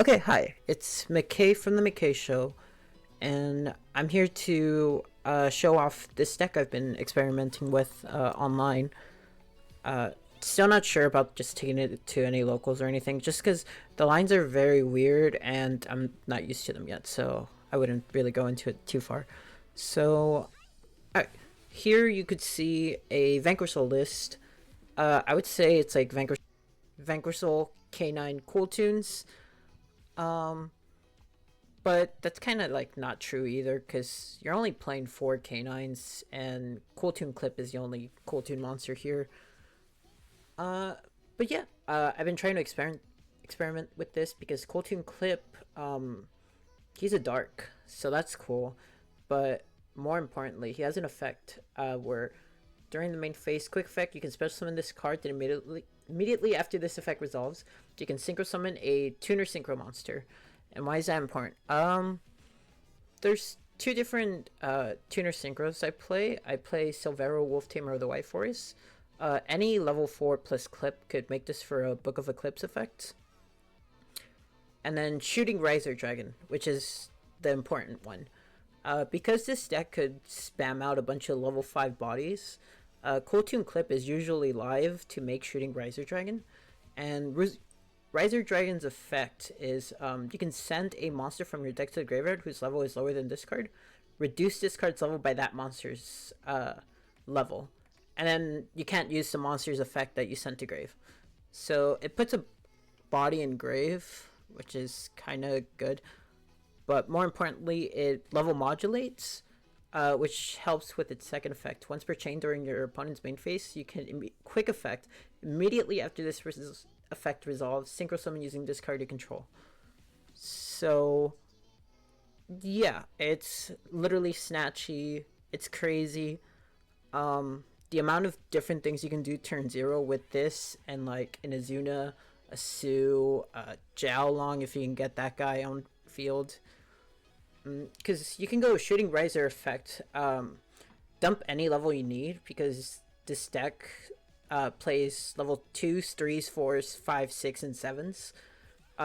Okay, hi. It's McCae from the McCae Show, and I'm here to show off this deck I've been experimenting with online. Uh, Still not sure about just taking it to any locals or anything, just because the lines are very weird and I'm not used to them yet, so I wouldn't really go into it too far. So, I, here you could see a Vanquishal list. I would say it's like Vanquishal K9 Cool Tunes. Um, But that's kind of like not true either, because you're only playing four canines, and Cool Tune Clip is the only Cool Tune monster here. Uh, but yeah, I've been trying to experiment with this because Cool Tune Clip, he's a dark, so that's cool. But more importantly, he has an effect where during the main phase quick effect, you can special summon this card, then immediately after this effect resolves, you can synchro summon a tuner synchro monster. And why is that important? There's two different tuner synchros I play. I play Silvero, Wolf Tamer of the White Forest. Any level 4 plus clip could make this for a Book of Eclipse effect. And then Shooting Riser Dragon, which is the important one. Because this deck could spam out a bunch of level 5 bodies, Cool Tune Clip is usually live to make Shooting Riser Dragon. And Riser Dragon's effect is you can send a monster from your deck to the graveyard whose level is lower than this card, reduce this card's level by that monster's level, and then you can't use the monster's effect that you sent to grave. So it puts a body in grave, which is kind of good, but more importantly, it level modulates, which helps with its second effect. Once per chain during your opponent's main phase, you can quick effect immediately after this effect resolves, synchro summon using this card you control. So yeah, it's literally snatchy. It's crazy. The amount of different things you can do turn zero with this and like an Azuna, a Sue, a Jiaolong if you can get that guy on field. Because you can go Shooting Riser effect, dump any level you need because this deck plays level 2s, 3s, 4s, 5, 6, and 7s.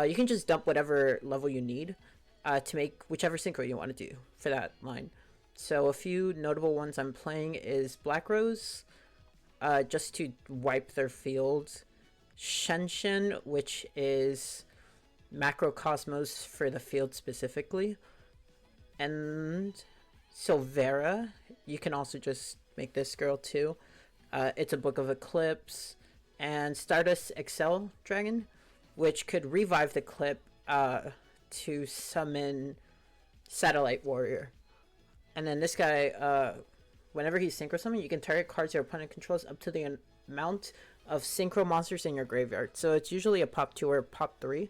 You can just dump whatever level you need to make whichever synchro you want to do for that line. So a few notable ones I'm playing is Black Rose, just to wipe their field. Shenshin, which is Macrocosmos for the field specifically. And Silvera, you can also just make this girl too. It's a Book of Eclipse. And Stardust Excel Dragon, which could revive the clip to summon Satellite Warrior. And then this guy, whenever he's synchro summoned, you can target cards your opponent controls up to the amount of synchro monsters in your graveyard. So it's usually a pop 2 or pop 3.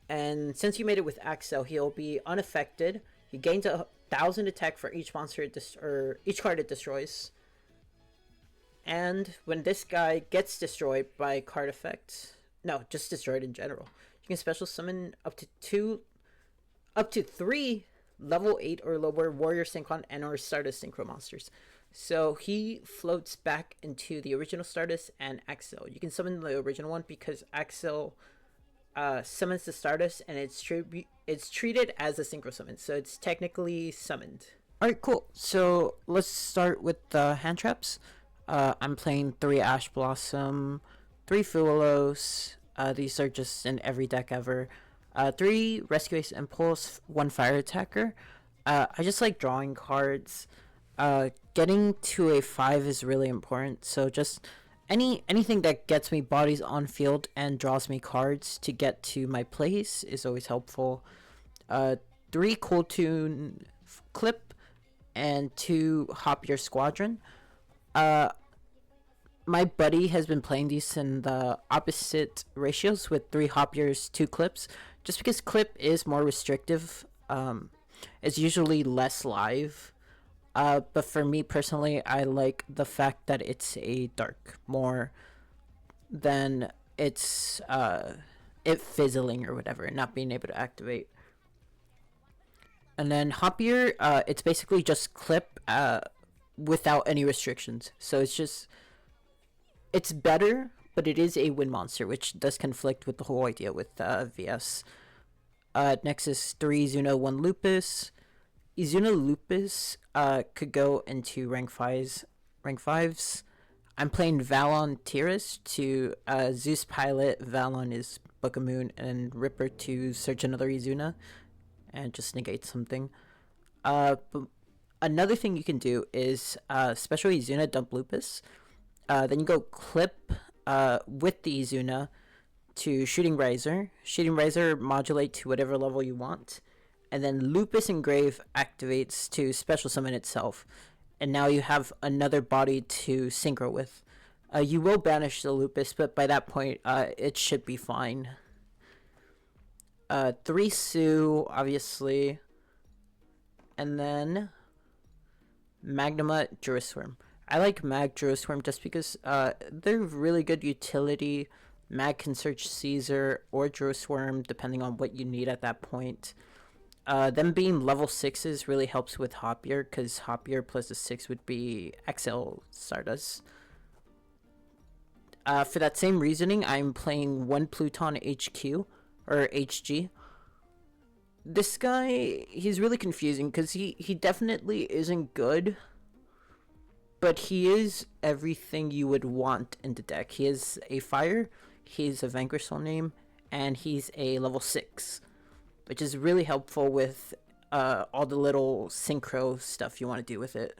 And since you made it with Axel, he'll be unaffected. He gains 1,000 attack for each monster or each card it destroys. And when this guy gets destroyed by card effect, no, just destroyed in general, you can special summon up to 3 level 8 or lower Warrior Synchron and or Stardust Synchro monsters. So he floats back into the original Stardust and Axel. You can summon the original one because Axel summons the Stardust and it's treated as a synchro summon, so it's technically summoned. Alright, cool. So let's start with the hand traps. I'm playing 3 Ash Blossom, 3 Fuelos. These are just in every deck ever. 3 Rescue Ace Impulse, 1 Fire Attacker. I just like drawing cards. Getting to a 5 is really important, so just anything that gets me bodies on field and draws me cards to get to my place is always helpful. 3 Cool Tune Clip and 2 Hop Your Squadron. My buddy has been playing these in the opposite ratios with 3 Hop Yours, 2 Clips, just because Clip is more restrictive. It's usually less live. But for me personally, I like the fact that it's a dark more than it fizzling or whatever, not being able to activate. And then Hopier, it's basically just clip without any restrictions. So it's better, but it is a wind monster, which does conflict with the whole idea with VS. Next is 3 Izuna, 1 Lupus. Izuna Lupus could go into rank 5s. I'm playing Valon Tiras to Zeus Pilot, Valon is Book of Moon, and Ripper to search another Izuna and just negate something. But another thing you can do is special Izuna, dump Lupus. Then you go clip with the Izuna to Shooting Razor. Shooting Razor modulate to whatever level you want. And then Lupus Engrave activates to special summon itself. And now you have another body to synchro with. You will banish the Lupus, but by that point, it should be fine. 3 Sue, obviously. And then Magnuma Durasworm. I like Mag Durasworm just because they're really good utility. Mag can search Caesar or Durasworm depending on what you need at that point. Them being level 6s really helps with Hopier, because Hopier plus a 6 would be XL Stardust. For that same reasoning, I'm playing 1 Pluton HQ, or HG. This guy, he's really confusing, because he definitely isn't good, but he is everything you would want in the deck. He is a fire, he's a Vanquish soul name, and he's a level 6. Which is really helpful with all the little synchro stuff you want to do with it.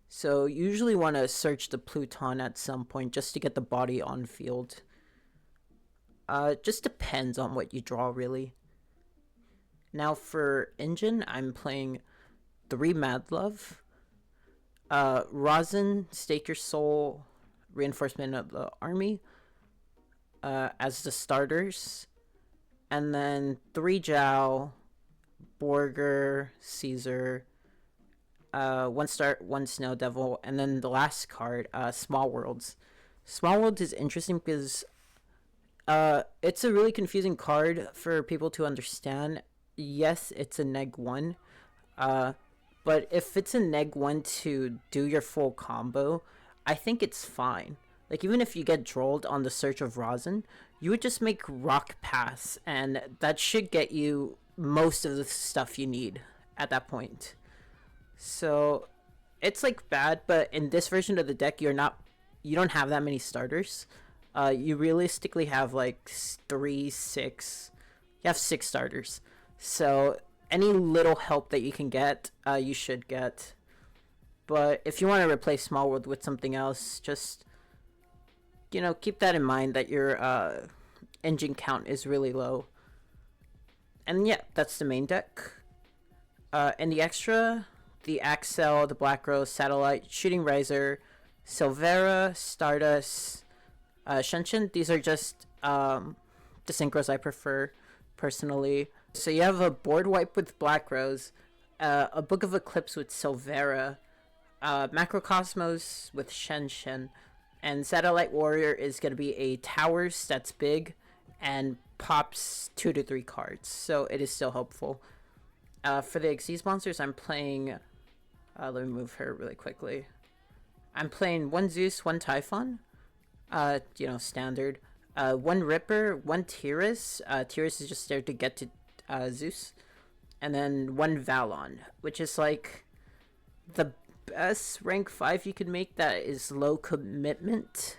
So you usually want to search the Pluton at some point just to get the body on field. Just depends on what you draw, really. Now for engine, I'm playing 3 Madlove. Rosin, Stake Your Soul, Reinforcement of the Army as the starters. And then 3 Zhao, Borger, Caesar, 1 Snow Devil, and then the last card, Small Worlds. Small Worlds is interesting because it's a really confusing card for people to understand. Yes, it's a neg 1, but if it's a neg 1 to do your full combo, I think it's fine. Like, even if you get trolled on the Search of Rosin, you would just make Rock Pass, and that should get you most of the stuff you need at that point. So, it's like bad, but in this version of the deck, you don't have that many starters. You realistically have like 3, 6, you have 6 starters. So, any little help that you can get, you should get. But if you want to replace Small World with something else, just, you know, keep that in mind that your engine count is really low. And yeah, that's the main deck. And the extra, the Axel, the Black Rose, Satellite, Shooting Razor, Silvera, Stardust, Shenshin. These are just the synchros I prefer personally. So you have a board wipe with Black Rose, a Book of Eclipse with Silvera, Macrocosmos with Shenshin, and Satellite Warrior is going to be a towers that's big and pops 2 to 3 cards, so it is still helpful. For the Xyz monsters, I'm playing, let me move her really quickly. I'm playing 1 Zeus, 1 Typhon, you know, standard. 1 Ripper, 1 Tiras. Tiras is just there to get to Zeus. And then 1 Valon, which is like the best rank 5 you could make that is low commitment.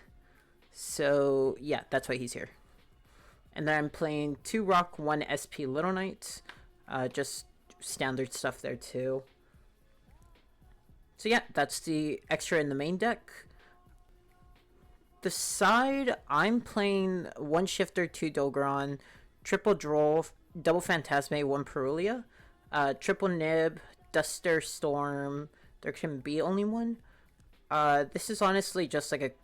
So yeah, that's why he's here. And then I'm playing 2 Rock, 1 SP Little Knight. Just standard stuff there too. So yeah, that's the extra in the main deck. The side, I'm playing 1 Shifter, 2 Dogron, triple Droll, double Phantasme, 1 Perulia, triple Nib, Duster, Storm. There can be only 1. This is honestly just like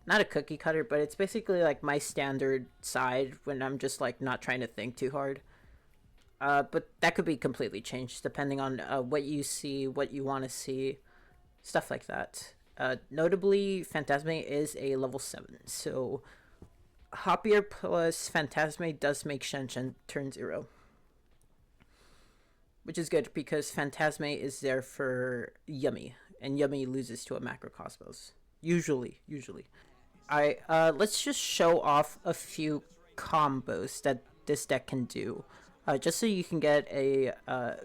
not a cookie cutter, but it's basically like my standard side when I'm just like not trying to think too hard. But that could be completely changed depending on what you see, what you want to see, stuff like that. Notably, Phantasme is a level 7, so Hopier plus Phantasme does make Shenshin turn 0. Which is good because Phantasme is there for Yummy, and Yummy loses to a Macrocosmos. Usually. Alright, let's just show off a few combos that this deck can do. Just so you can get a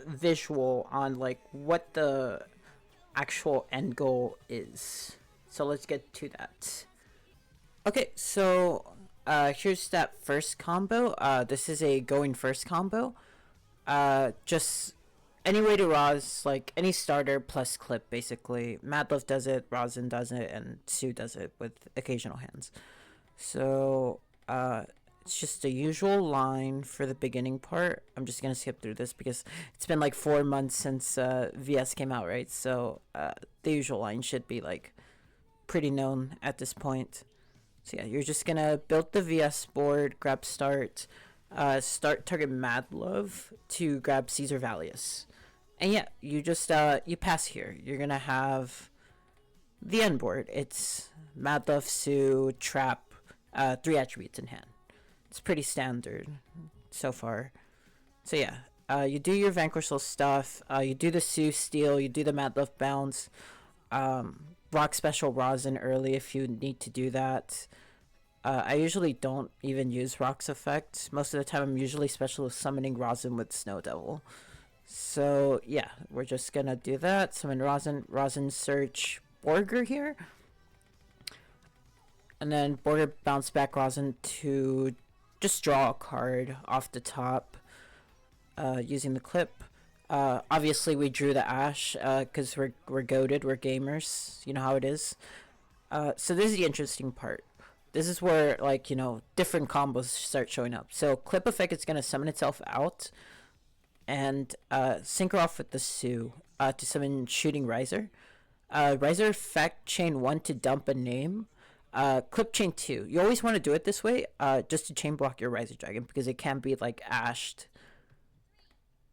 visual on like what the actual end goal is. So let's get to that. Okay, so here's that first combo. This is a going first combo. Just any way to Roz, like any starter plus clip basically. Madlove does it, Rosin does it, and Sue does it with occasional hands. So it's just the usual line for the beginning part. I'm just gonna skip through this because it's been like 4 months since VS came out, right? So the usual line should be like pretty known at this point. So yeah, you're just gonna build the VS board, grab start, start target Madlove to grab Caesar Valius. And yeah, you just you pass here. You're gonna have the end board. It's Madlove, Sue, Trap, 3 attributes in hand. It's pretty standard so far. So yeah, you do your Vanquish stuff, you do the Sue steal, you do the Madlove bounce, rock special Rosin early if you need to do that. I usually don't even use Rock's effect. Most of the time I'm usually special summoning Rosin with Snow Devil. So yeah, we're just gonna do that. Summon Rosin search Borger here. And then Borger bounce back Rosin to just draw a card off the top using the clip. Obviously we drew the Ash because we're goated, we're gamers, you know how it is. So this is the interesting part. This is where, like, you know, different combos start showing up. So clip effect is going to summon itself out and synchro off with the Sue to summon Shooting Riser. Riser effect chain 1 to dump a name. Clip chain 2. You always want to do it this way just to chain block your Riser Dragon because it can be like ashed.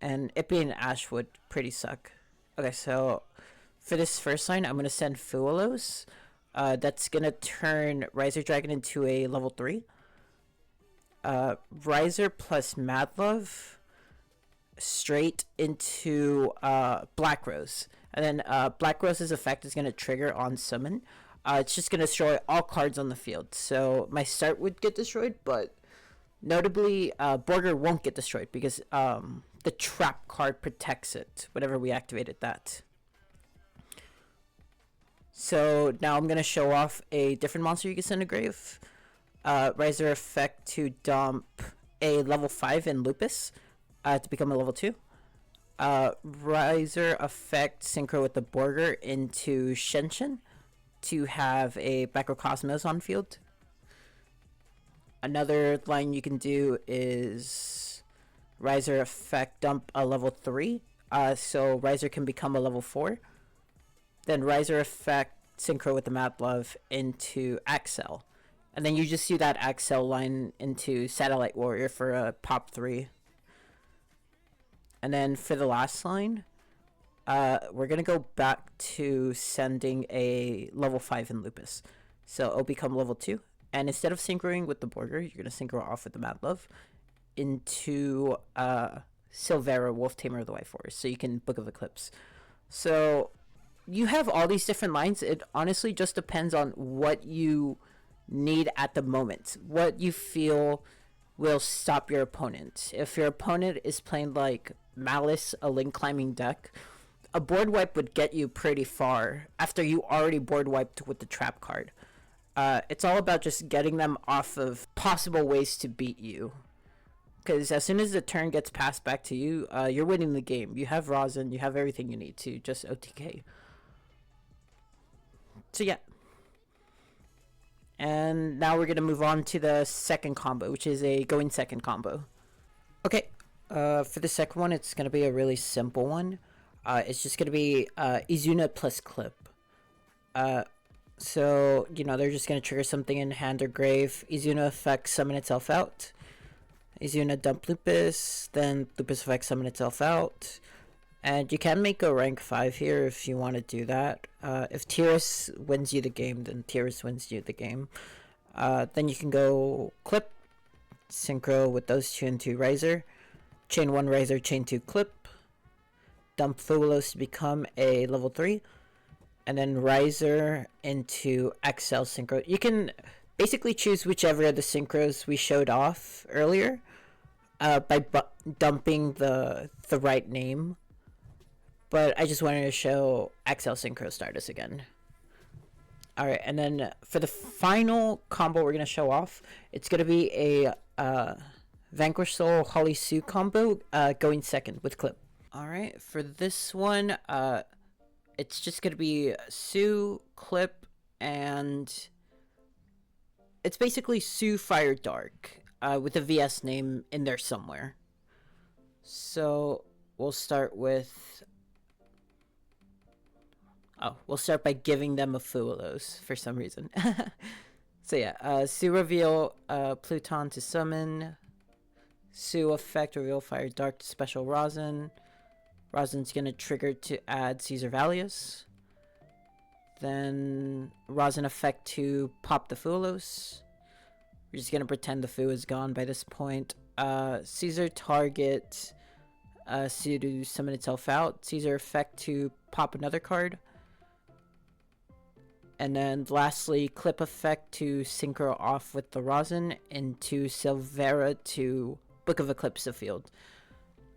And it being ash would pretty suck. Okay, so for this first line, I'm going to send Fuelos. That's going to turn Riser Dragon into a level 3. Riser plus Madlove straight into Black Rose. And then Black Rose's effect is going to trigger on summon. It's just going to destroy all cards on the field. So my start would get destroyed, but notably Borger won't get destroyed because the trap card protects it whenever we activated that. So now I'm going to show off a different monster you can send to grave. Riser effect to dump a level 5 in Lupus to become a level 2. Riser effect synchro with the Borger into Shenshin to have a Macrocosmos on field. Another line you can do is Riser effect dump a level 3. So Riser can become a level 4. Then Riser effect synchro with the Madlove into Axel. And then you just do that Axel line into Satellite Warrior for a pop 3. And then for the last line, we're going to go back to sending a level 5 in Lupus. So it'll become level 2. And instead of synchroing with the Borger, you're going to synchro off with the Madlove into Silvera, Wolf Tamer of the White Forest. So you can Book of Eclipse. So you have all these different lines. It honestly just depends on what you need at the moment. What you feel will stop your opponent. If your opponent is playing like Malice, a link climbing deck, a board wipe would get you pretty far after you already board wiped with the trap card. It's all about just getting them off of possible ways to beat you. Because as soon as the turn gets passed back to you, you're winning the game. You have Rosin, you have everything you need to just OTK. So yeah. And now we're going to move on to the second combo, which is a going second combo. Okay, for the second one, it's going to be a really simple one. It's just going to be Izuna plus Clip. So, you know, they're just going to trigger something in hand or grave. Izuna effect summon itself out. Izuna dump Lupus, then Lupus effect summon itself out. And you can make a rank 5 here if you want to do that. If Tyrus wins you the game, then Tyrus wins you the game. Then you can go Clip, synchro with those two into Riser. Chain 1 Riser, chain 2 Clip. Dump Fuelos to become a level 3. And then Riser into XL synchro. You can basically choose whichever of the synchros we showed off earlier by dumping the right name. But I just wanted to show Axel Synchro Stardust again. Alright, and then for the final combo we're going to show off, it's going to be a Vanquish Soul Holly Sue combo going second with clip. Alright, for this one, it's just going to be Sue, clip, and it's basically Sue Fire Dark with a VS name in there somewhere. So we'll start with... Oh, we'll start by giving them a few of those for some reason. So yeah, Sue reveal Pluton to summon. Sue effect reveal Fire Dark to special Rosin. Rosin's gonna trigger to add Caesar Valius. Then Rosin effect to pop the Fulos. We're just gonna pretend the Fu is gone by this point. Caesar target Sue to summon itself out. Caesar effect to pop another card. And then lastly, clip effect to synchro off with the Rosin into Silvera to Book of Eclipse the field.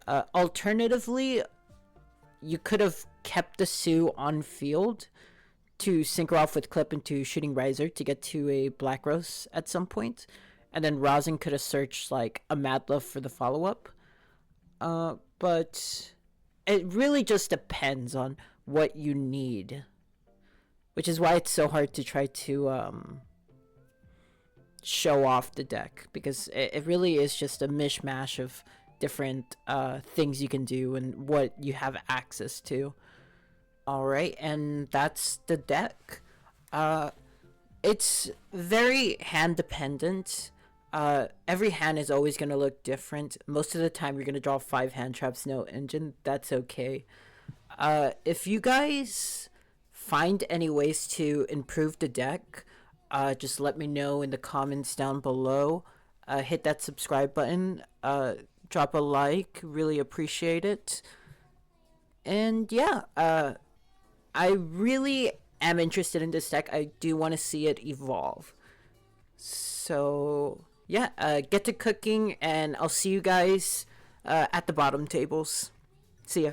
Alternatively, you could have kept the Sue on field to synchro off with clip into Shooting Riser to get to a Black Rose at some point. And then Rosin could have searched like a Mad Love for the follow-up. But it really just depends on what you need. Which is why it's so hard to try to show off the deck, because it really is just a mishmash of different things you can do and what you have access to. Alright, and that's the deck. It's very hand dependent. Every hand is always going to look different. Most of the time you're going to draw 5 hand traps, no engine. That's okay. If you guys find any ways to improve the deck, just let me know in the comments down below. Hit that subscribe button, drop a like, really appreciate it. And yeah, I really am interested in this deck. I do want to see it evolve. So yeah, get to cooking, and I'll see you guys at the bottom tables. See ya.